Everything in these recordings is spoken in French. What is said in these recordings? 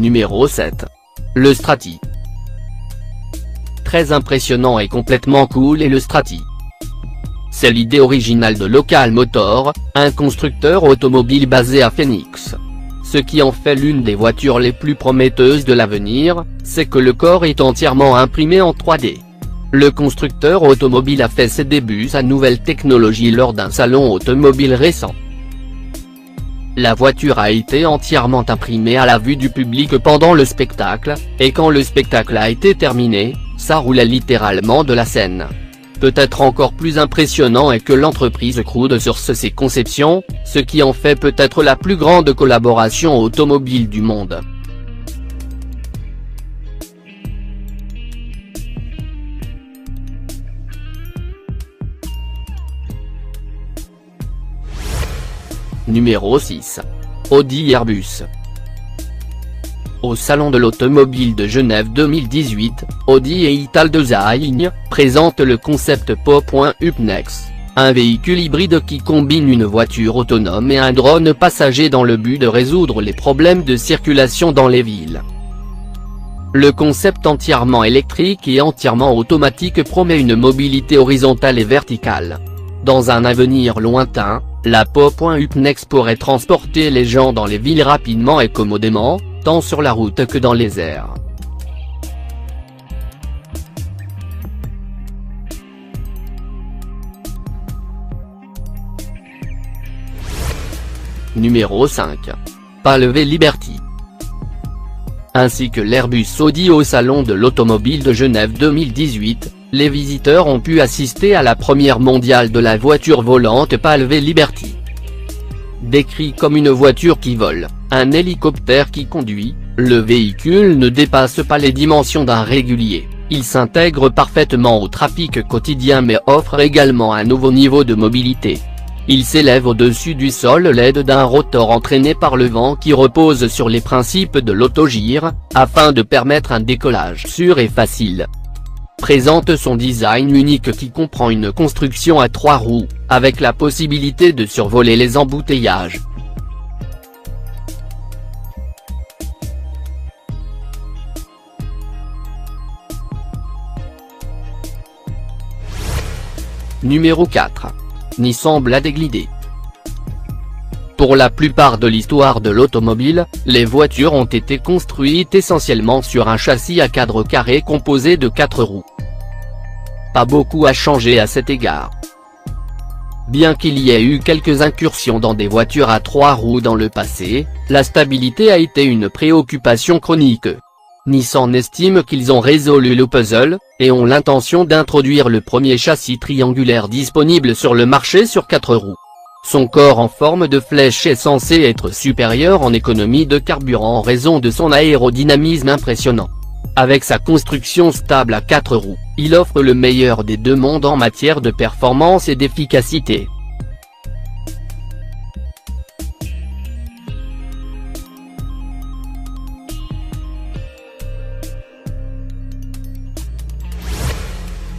Numéro 7. Le Stratti. Très impressionnant et complètement cool est le Stratti. C'est l'idée originale de Local Motor, un constructeur automobile basé à Phoenix. Ce qui en fait l'une des voitures les plus prometteuses de l'avenir, c'est que le corps est entièrement imprimé en 3D. Le constructeur automobile a fait ses débuts sa nouvelle technologie lors d'un salon automobile récent. La voiture a été entièrement imprimée à la vue du public pendant le spectacle, et quand le spectacle a été terminé, ça roulait littéralement de la scène. Peut-être encore plus impressionnant est que l'entreprise Crude source ses conceptions, ce qui en fait peut-être la plus grande collaboration automobile du monde. Numéro 6. Audi et Airbus. Au Salon de l'Automobile de Genève 2018, Audi et Italdesign présentent le concept Po.UpNext, un véhicule hybride qui combine une voiture autonome et un drone passager dans le but de résoudre les problèmes de circulation dans les villes. Le concept entièrement électrique et entièrement automatique promet une mobilité horizontale et verticale. Dans un avenir lointain, la Po.UpNext pourrait transporter les gens dans les villes rapidement et commodément, tant sur la route que dans les airs. Numéro 5. PALV Liberty. Ainsi que l'Airbus Audi au Salon de l'Automobile de Genève 2018, les visiteurs ont pu assister à la première mondiale de la voiture volante PALV Liberty. Décrit comme une voiture qui vole, un hélicoptère qui conduit, le véhicule ne dépasse pas les dimensions d'un régulier, il s'intègre parfaitement au trafic quotidien mais offre également un nouveau niveau de mobilité. Il s'élève au-dessus du sol à l'aide d'un rotor entraîné par le vent qui repose sur les principes de l'autogire, afin de permettre un décollage sûr et facile. Présente son design unique qui comprend une construction à 3 roues, avec la possibilité de survoler les embouteillages. Numéro 4. Nissan Blade Glide. Pour la plupart de l'histoire de l'automobile, les voitures ont été construites essentiellement sur un châssis à cadre carré composé de 4 roues. Pas beaucoup a changé à cet égard. Bien qu'il y ait eu quelques incursions dans des voitures à 3 roues dans le passé, la stabilité a été une préoccupation chronique. Nissan estime qu'ils ont résolu le puzzle, et ont l'intention d'introduire le premier châssis triangulaire disponible sur le marché sur 4 roues. Son corps en forme de flèche est censé être supérieur en économie de carburant en raison de son aérodynamisme impressionnant. Avec sa construction stable à 4 roues, il offre le meilleur des deux mondes en matière de performance et d'efficacité.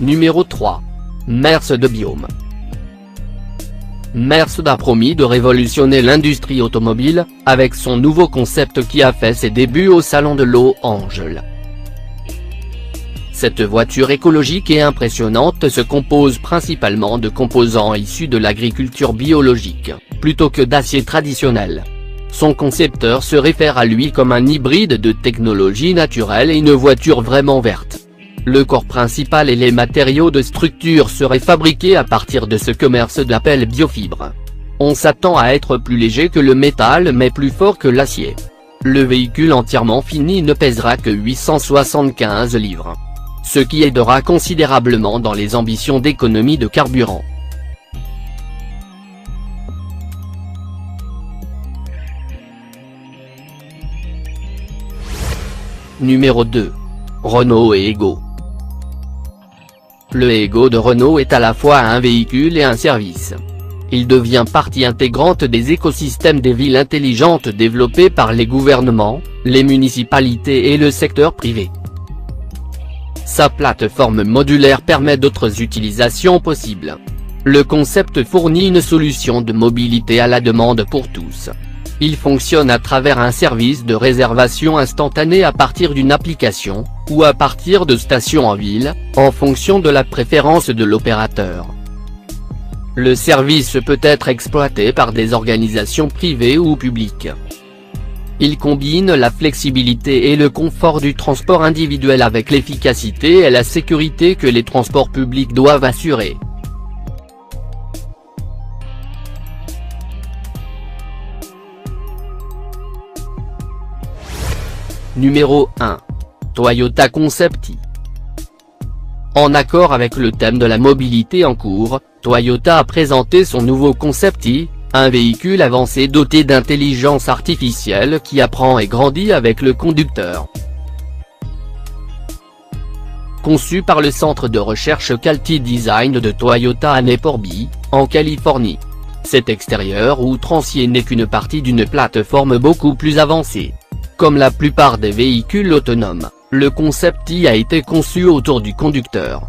Numéro 3. Mercedes de Biome. Mercedes a promis de révolutionner l'industrie automobile, avec son nouveau concept qui a fait ses débuts au Salon de Los Angeles. Cette voiture écologique et impressionnante se compose principalement de composants issus de l'agriculture biologique, plutôt que d'acier traditionnel. Son concepteur se réfère à lui comme un hybride de technologie naturelle et une voiture vraiment verte. Le corps principal et les matériaux de structure seraient fabriqués à partir de ce que Mercedes appelle biofibre. On s'attend à être plus léger que le métal mais plus fort que l'acier. Le véhicule entièrement fini ne pèsera que 875 livres. Ce qui aidera considérablement dans les ambitions d'économie de carburant. Numéro 2. Renault Ego. Le Ego de Renault est à la fois un véhicule et un service. Il devient partie intégrante des écosystèmes des villes intelligentes développés par les gouvernements, les municipalités et le secteur privé. Sa plateforme modulaire permet d'autres utilisations possibles. Le concept fournit une solution de mobilité à la demande pour tous. Il fonctionne à travers un service de réservation instantanée à partir d'une application, ou à partir de stations en ville, en fonction de la préférence de l'opérateur. Le service peut être exploité par des organisations privées ou publiques. Il combine la flexibilité et le confort du transport individuel avec l'efficacité et la sécurité que les transports publics doivent assurer. Numéro 1. Toyota Concept i. En accord avec le thème de la mobilité en cours, Toyota a présenté son nouveau Concept i, un véhicule avancé doté d'intelligence artificielle qui apprend et grandit avec le conducteur. Conçu par le centre de recherche Quality Design de Toyota à Newport Beach, en Californie. Cet extérieur outrancier n'est qu'une partie d'une plateforme beaucoup plus avancée. Comme la plupart des véhicules autonomes, le Concept i a été conçu autour du conducteur.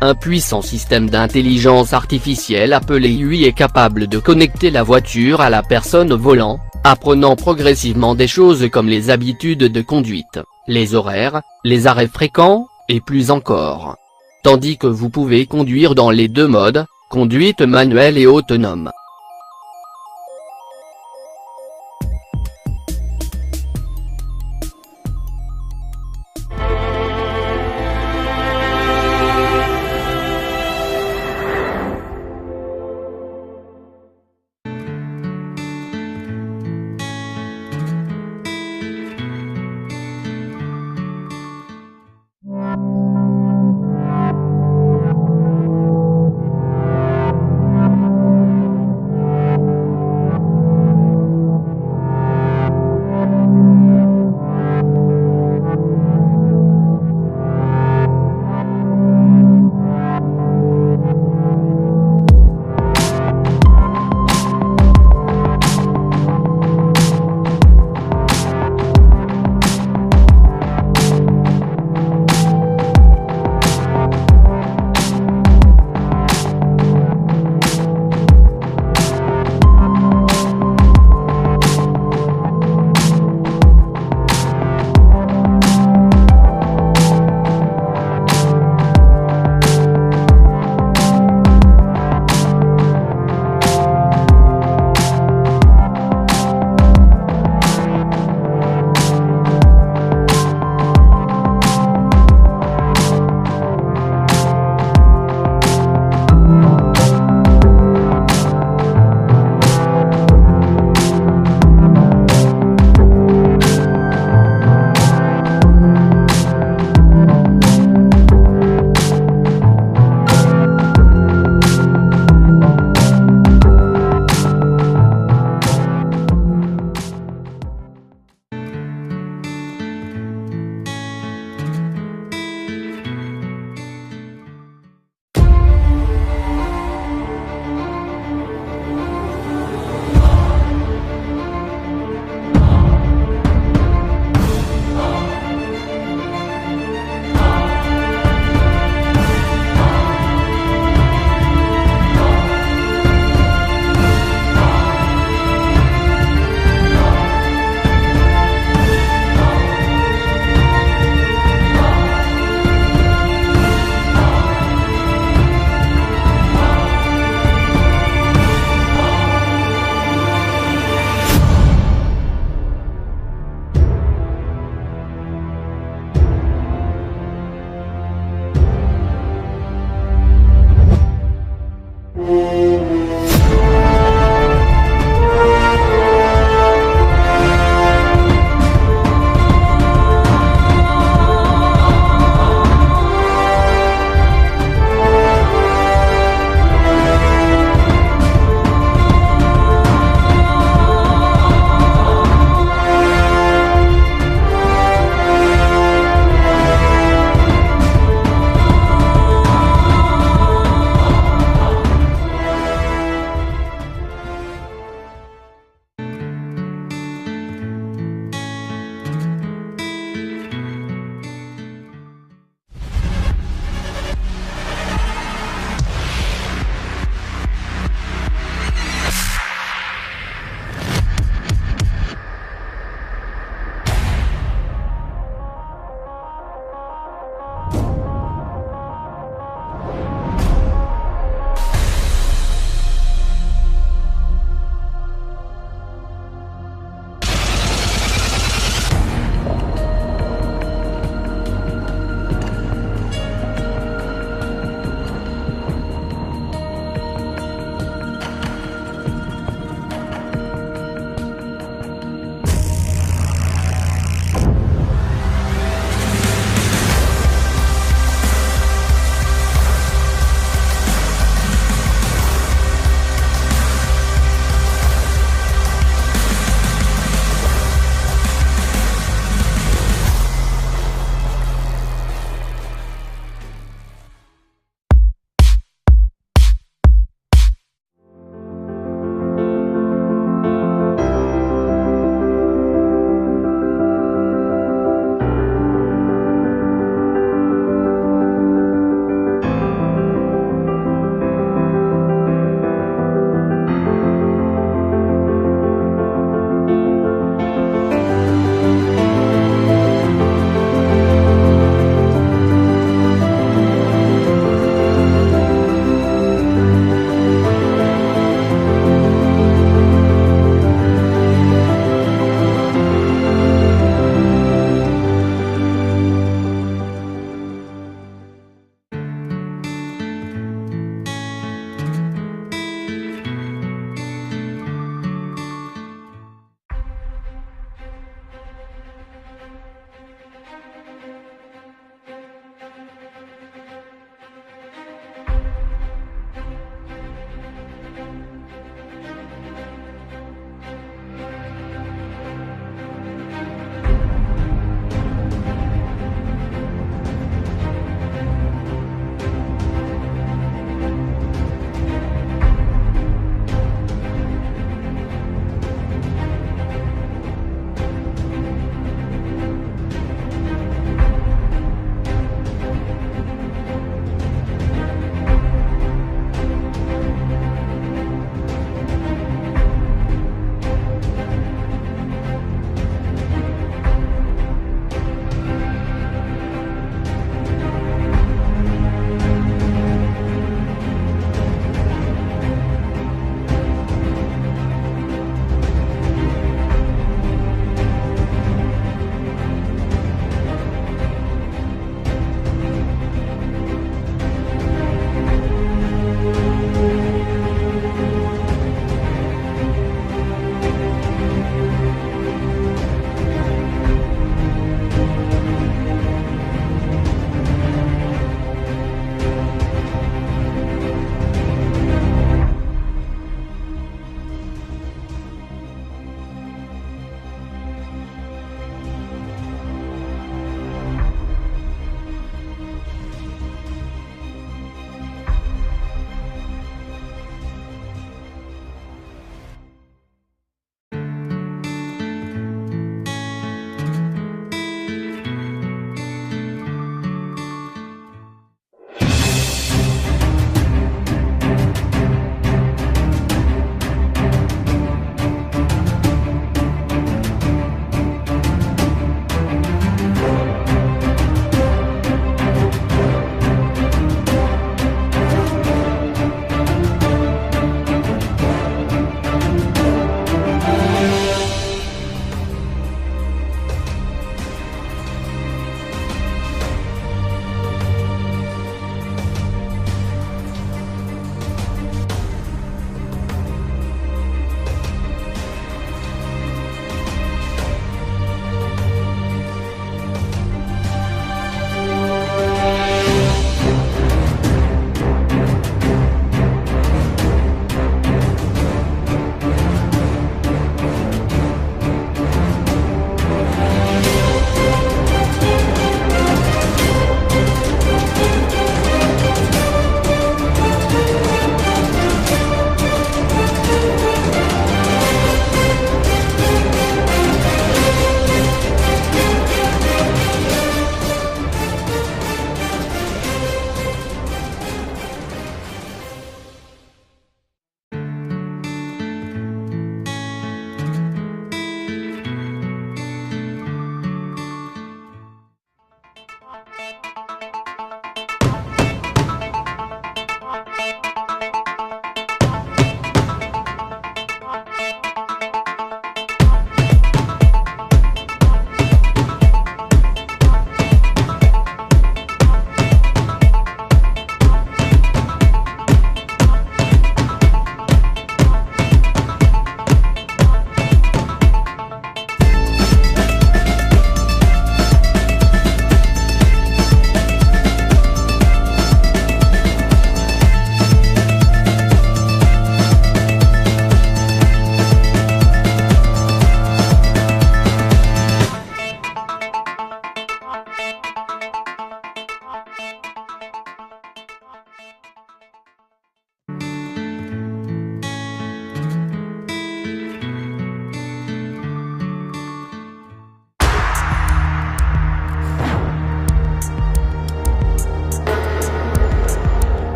Un puissant système d'intelligence artificielle appelé UI est capable de connecter la voiture à la personne au volant, apprenant progressivement des choses comme les habitudes de conduite, les horaires, les arrêts fréquents, et plus encore. Tandis que vous pouvez conduire dans les deux modes, conduite manuelle et autonome.